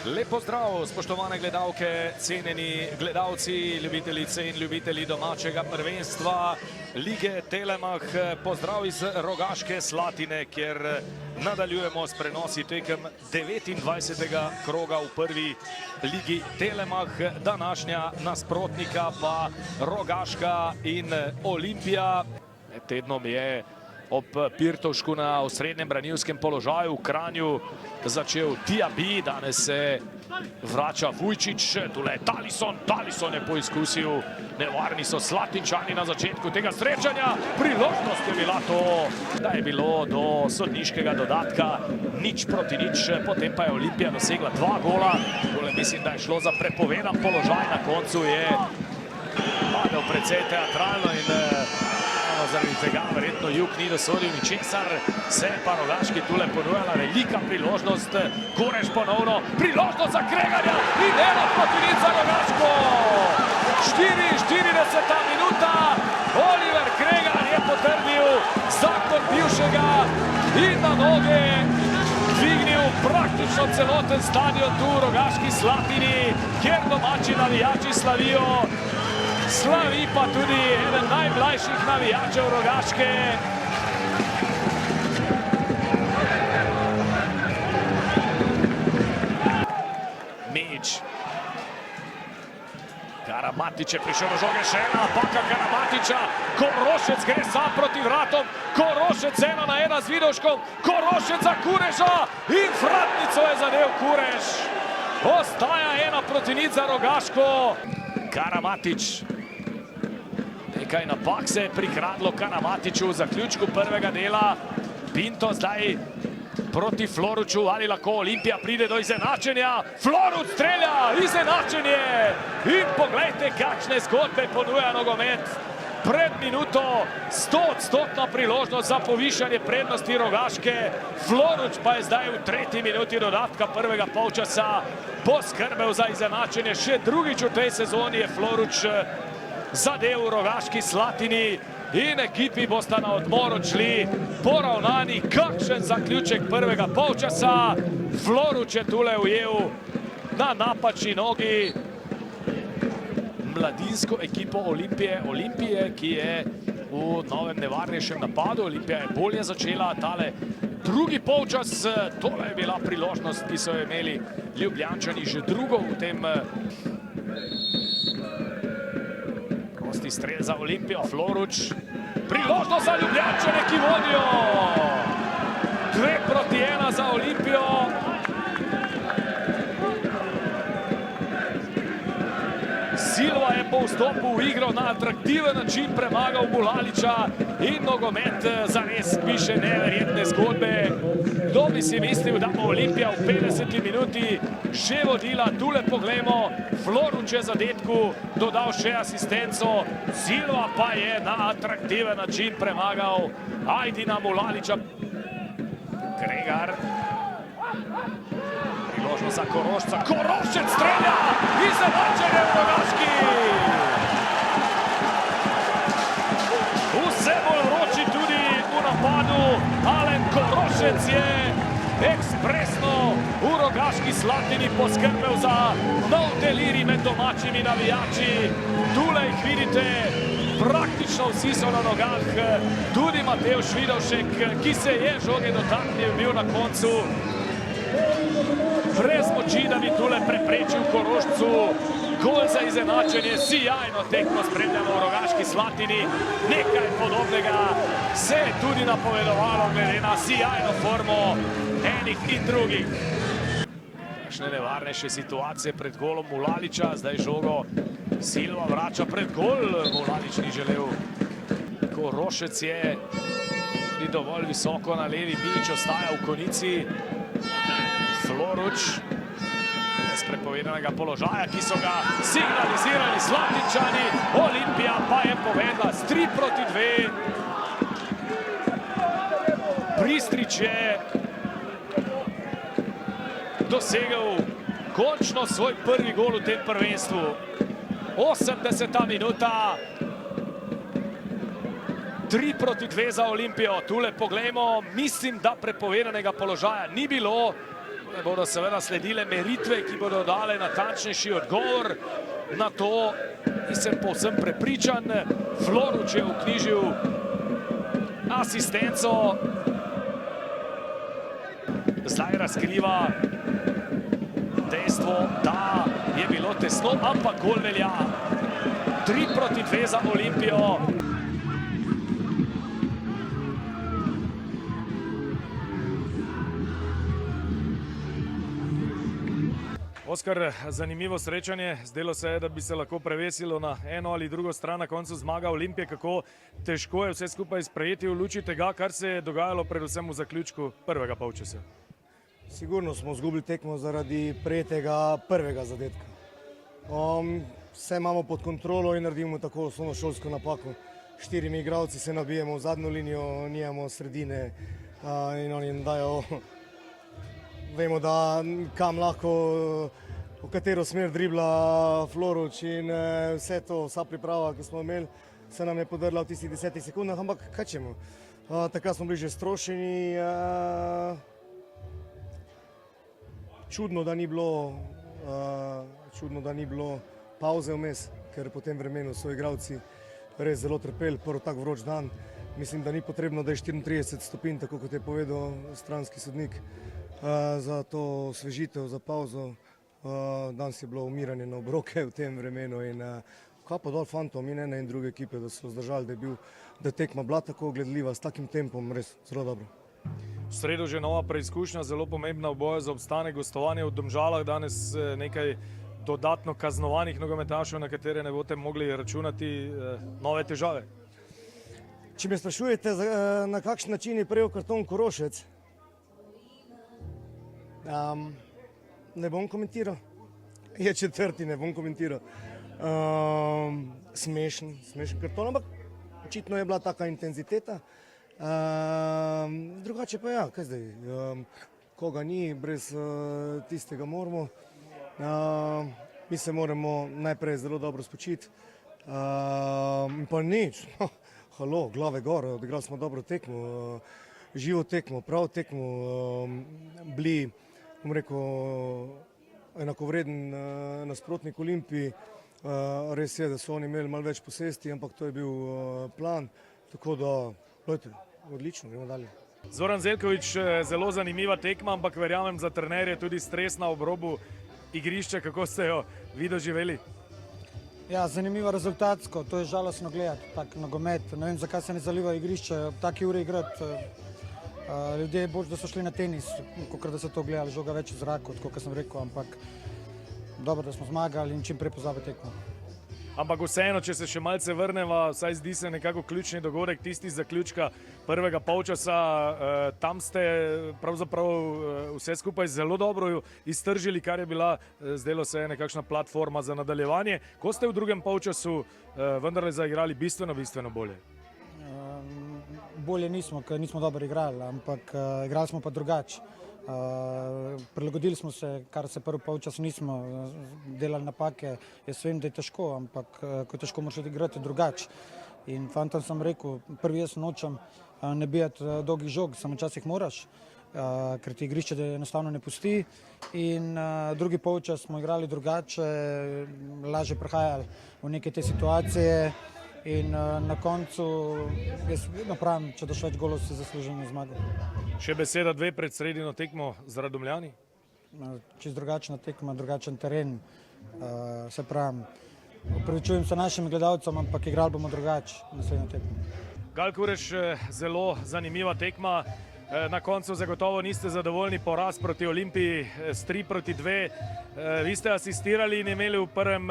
Lep pozdrav, spoštovane gledalke, cenjeni gledalci, ljubitelice in ljubitelji domačega prvenstva Lige Telemach. Pozdrav iz Rogaške Slatine, kjer nadaljujemo s prenosi tekem 29. kroga v prvi Ligi Telemach. Današnja nasprotnika pa Rogaška in Olimpija. Tednom je ob Pirtovšku na osrednjem branilskem položaju v Kranju začel Diaby, danes se vrača Vujčić, tule je Talison je poizkusil, nevarni so Slatinčani na začetku tega srečanja, priložnost je bila to, da je bilo do sodniškega dodatka 0:0, potem pa je Olimpija dosegla 2 gola, tole mislim, da je šlo za prepovedan položaj, na koncu je padel precej teatralno in zaradi tega verjetno Jug ni dosodil ničesar, se je pa Rogaški tule ponujala velika priložnost, Kureš ponovno, priložnost za Kregarja in 1:0 za Rogaško. 44. minuta, Oliver Kregar je potrdil zakon bivšega in na noge dvignil praktično celoten stadion tu v Rogaški Slatini, kjer domači navijači slavijo. Slavi pa tudi eden najmlajših navijačev Rogaške. Mić. Karamatić je prišel do žoge, še ena napaka Karamatića. Korošec gre sam proti vratom. Korošec 1-1 z Vidoškom. Korošec za Kureža in vratnico je zadel Kureš. Ostaja 1:0 za Rogaško. Karamatić. Nekaj napak se je prikradlo Karamatiću v zaključku prvega dela. Pinto zdaj proti Floruču, ali lahko Olimpija pride do izenačenja. Floruč strelja, izenačenje! In poglejte, kakšne zgodbe ponuja nogomet. Pred minuto 100% priložnost za povišanje prednosti Rogaške. Floruč pa je zdaj v 3. minuti dodatka prvega polčasa poskrbel za izenačenje. Še drugič v tej sezoni je Floruč zadev v Rogaški Slatini in ekipi bosta na odmor odšli poravnani. Kakšen zaključek prvega polčasa. Floruč je tule ujel na napačni nogi mladinsko ekipo Olimpije, ki je v novem nevarnejšem napadu. Olimpija je bolje začela tale drugi polčas. Tole je bila priložnost, ki so jo imeli Ljubljančani že drugo v tem prosti strel za Olimpijo. Floruč, priložnost za Ljubljančane, ki vodijo. 2:1 za Olimpijo. Silva je po vstopu v igro na atraktiven način premagal Mulaliča in nogomet zares piše neverjetne zgodbe. Kdo bi si mislil, da bo Olimpija v 50. minuti že vodila? Tule poglejmo, Floruč je zadetku dodal še asistenco, Silva pa je na atraktiven način premagal Ajdina Mulaliča. Kregar. Priložnost za Korošca. Korošec strelja! Izenačenje v Rogaški! Vse bolj vroči tudi v napadu. Alen Korošec je ekspresno v Rogaški Slatini poskrbel za nov delirij med domačimi navijači. Tule jih vidite, praktično vsi so na nogah. Tudi Matevž Vidovšek, ki se je žoge dotaknil, bil na koncu brez moči, da bi tule preprečil Korošcu. Gol za izenačenje, sijajno tekmo spremljamo v Rogaški Slatini. Nekaj podobnega se je tudi napovedovalo glede na sijajno formo enih in drugih. Kakšne nevarnejše situacije pred golom Mulaliča, zdaj žogo Silva vrača pred gol, Mulalič ni želel. Korošec je ni dovolj visoko na levi, Mić ostaja v konici. Floruč iz prepovedanega položaja, ki so ga signalizirali Slatinčani. Olimpija pa je povedla s 3:2. Pristrič je dosegel končno svoj prvi gol v tem prvenstvu. 80. minuta. 3:2 za Olimpijo. Tule poglejmo, mislim, da prepovedanega položaja ni bilo. bodo seveda sledile meritve, ki bodo dale natančnejši odgovor na to. In sem povsem prepričan, Floruč je vknjižil asistenco. Zdaj razkriva dejstvo, da je bilo tesno, ampak gol velja. 3-2 za Olimpijo. Oskar, zanimivo srečanje. Zdelo se je, da bi se lahko prevesilo na eno ali drugo stran na koncu zmaga Olimpije. Kako težko je vse skupaj sprejeti v luči tega, kar se je dogajalo predvsem v zaključku prvega polčasa? Sigurno smo izgubili tekmo zaradi prejetega prvega zadetka. Vse imamo pod kontrolo in naredimo tako osnovnošolsko napako. 4 igralci se nabijemo v zadnjo linijo, nijamo sredine in oni dajo. Vemo, da kam lahko, v katero smer dribla Floruč in vse to, vsa priprava, ki smo imeli, se nam je podrla v tistih 10 sekundah, ampak kaj ćemo? Takrat smo bili že strošeni. Čudno, da ni bilo pauze vmes, ker po tem vremenu so igralci res zelo trpeli, prvo tak vroč dan. Mislim, da ni potrebno, da je 34 stopinj, tako kot je povedal stranski sodnik, za to osvežitev, za pauzo. Danes je bilo umiranje na obroke v tem vremenu in kapo dol fantom in ene in druge ekipe, da so zdržali, da je tekma bila tako gledljiva, s takim tempom, res zelo dobro. V sredo že nova preizkušnja, zelo pomembna v boju za obstanek, gostovanje v Domžalah, danes nekaj dodatno kaznovanih nogometašev, na katere ne boste mogli računati, nove težave. Če me sprašujete, na kakšen način je prejel karton Korošec, ne bom komentiral. Je četrti, ne bom komentiral. Smešen karton, ampak očitno je bila taka intenziteta. Drugače pa ja, kaj zdaj, koga ni, brez tistega moramo. Mi se moramo najprej zelo dobro spočiti. Pa nič, halo, glave gor, odigrali smo dobro tekmo, živo tekmo, prav tekmo, bili, bom rekel, enakovreden nasprotnik Olimpiji. Res je, da so oni imeli malo več posesti, ampak to je bil plan, tako da, odlično, gremo dalje. Zoran Zeljković, zelo zanimiva tekma, ampak verjamem za trenerje tudi stresna ob robu igrišča. Kako ste jo vi doživeli? Ja, zanimivo rezultatsko, to je žalostno gledati, tak nogomet. Ne vem, zakaj se ne zaliva igrišče, ob taki uri igrati. Ljudje bolj, da so šli na tenis, kot da so to gledali, žoga več v zraku, kot sem rekel, ampak dobro, da smo zmagali in čim prej pozabili tekmo. Ampak vseeno, če se še malce vrneva, vsaj zdi se nekako ključni dogodek, tisti zaključka prvega polčasa. Tam ste pravzaprav vse skupaj zelo dobro iztržili, kar je bila, zdelo se je, nekakšna platforma za nadaljevanje. Ko ste v drugem polčasu vendarle zaigrali bistveno bolje? Bolje nismo, ker nismo dobro igrali, ampak igrali smo pa drugače. Prilagodili smo se, kar se prvi polčas nismo, delali napake. Jaz vem, da je težko, ampak ko je težko, moraš igrati drugače. In fantom sem rekel, prvi jaz nočem ne bijati dolgih žog, samo včasih moraš, ker ti igrišče enostavno ne pusti. In drugi polčas smo igrali drugače, lažje prehajali v neke te situacije. In na koncu, jaz vedno pravim, če daš več golov, si zasluženo zmago. Še beseda dve pred sredino tekmo z Radomljani? Čist drugačna tekma, drugačen teren. Se pravim, opravičujem se našim gledalcem, ampak igrali bomo drugače naslednjo tekmo. Gal Kureš, zelo zanimiva tekma. Na koncu zagotovo niste zadovoljni, poraz proti Olimpiji s 3-2. Vi ste asistirali in imeli v prvem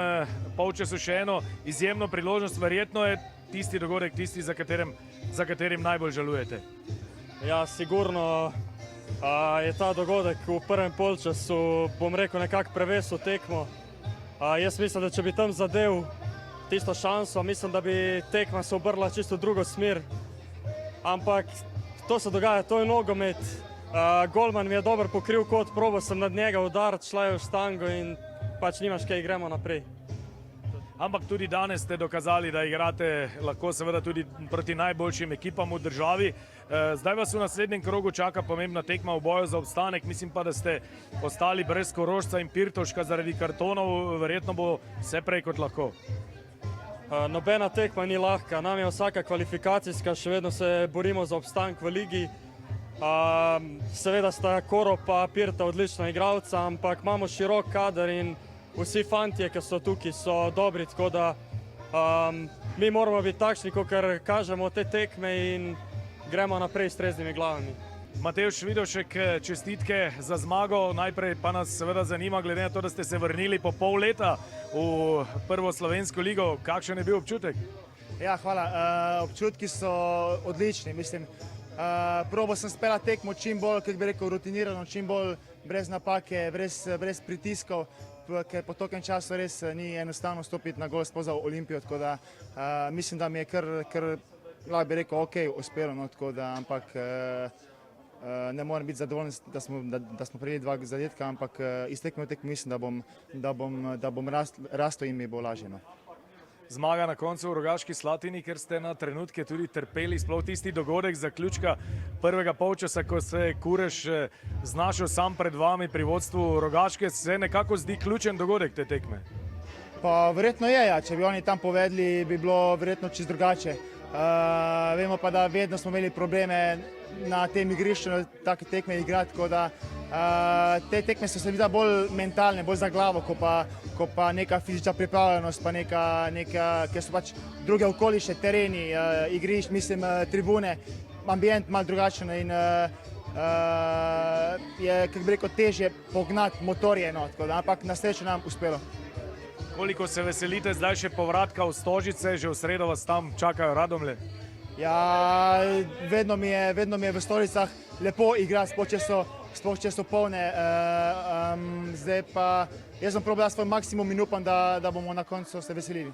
polčasu še eno izjemno priložnost. Verjetno je tisti dogodek tisti, za katerim najbolj žalujete. Ja, sigurno je ta dogodek v prvem polčasu, bom rekel, nekako prevesil tekmo. Jaz mislim, da če bi tam zadev tisto šanso, mislim, da bi tekma se obrla čisto v drugo smer. Ampak to se dogaja, to je nogomet. Golman mi je dobro pokril kot, probal sem nad njega udariti, šla je v štango in pač nimaš kaj, gremo naprej. ampak tudi danes ste dokazali, da igrate lahko seveda tudi proti najboljšim ekipam v državi. Zdaj vas v naslednjem krogu čaka pomembna tekma v boju za obstanek, mislim pa, da ste ostali brez Korošca in Pirtovška zaradi kartonov, verjetno bo vse prej kot lahko. Nobena tekma ni lahka, nam je vsaka kvalifikacijska, še vedno se borimo za obstanek v ligi. Seveda sta Koro pa Pirta odlična igralca, ampak imamo širok kader in vsi fantje, ki so tukaj, so dobri, tako da mi moramo biti takšni, kot kažemo te tekme in gremo naprej s treznimi glavami. Matevž Vidovšek, čestitke za zmago. Najprej pa nas seveda zanima, glede na to, da ste se vrnili po pol leta v prvo slovensko ligo. Kakšen je bil občutek? Ja, hvala. Občutki so odlični. Mislim, probal sem speljati tekmo čim bolj, kako bi rekel, rutinirano, čim bolj brez napake, brez pritiskov, ker po tokem času res ni enostavno stopiti na gol spoza Olimpijo, tako da mislim, da mi je kar lahko bi rekel, ok, uspelo, no, tako da, ampak ne morem biti zadovoljen, da smo prejeli 2 zadetka, ampak iz tekme v tekmo mislim, da bom rastel in mi bo lažje. No. Zmaga na koncu v Rogaški Slatini, ker ste na trenutke tudi trpeli, sploh tisti dogodek zaključka prvega polčasa, ko se je Kureš znašel sam pred vami pri vodstvu Rogaške, se nekako zdi ključen dogodek te tekme. Pa verjetno je, ja. Če bi oni tam povedali, bi bilo verjetno čist drugače. Vemo pa, da vedno smo imeli probleme na tem igrišču, na take tekme igrati, tako da te tekme so se mi da bolj mentalne, bolj za glavo, ko pa neka fizična pripravljenost, pa ker so pač druge okoliše, tereni, igrišč, mislim, tribune, ambient malo drugačen in je, kako bi rekel, težje pognati motorje, no, tako da, ampak na srečo nam uspelo. Koliko se veselite zdaj še povratka v Stožice, že v sredo vas tam čakajo Radomlje? Ja, vedno mi je v Stožicah lepo igrati, sploh če so polne. Zdaj pa jaz bom probal svoj maksimum in upam, da bomo na koncu se veselili.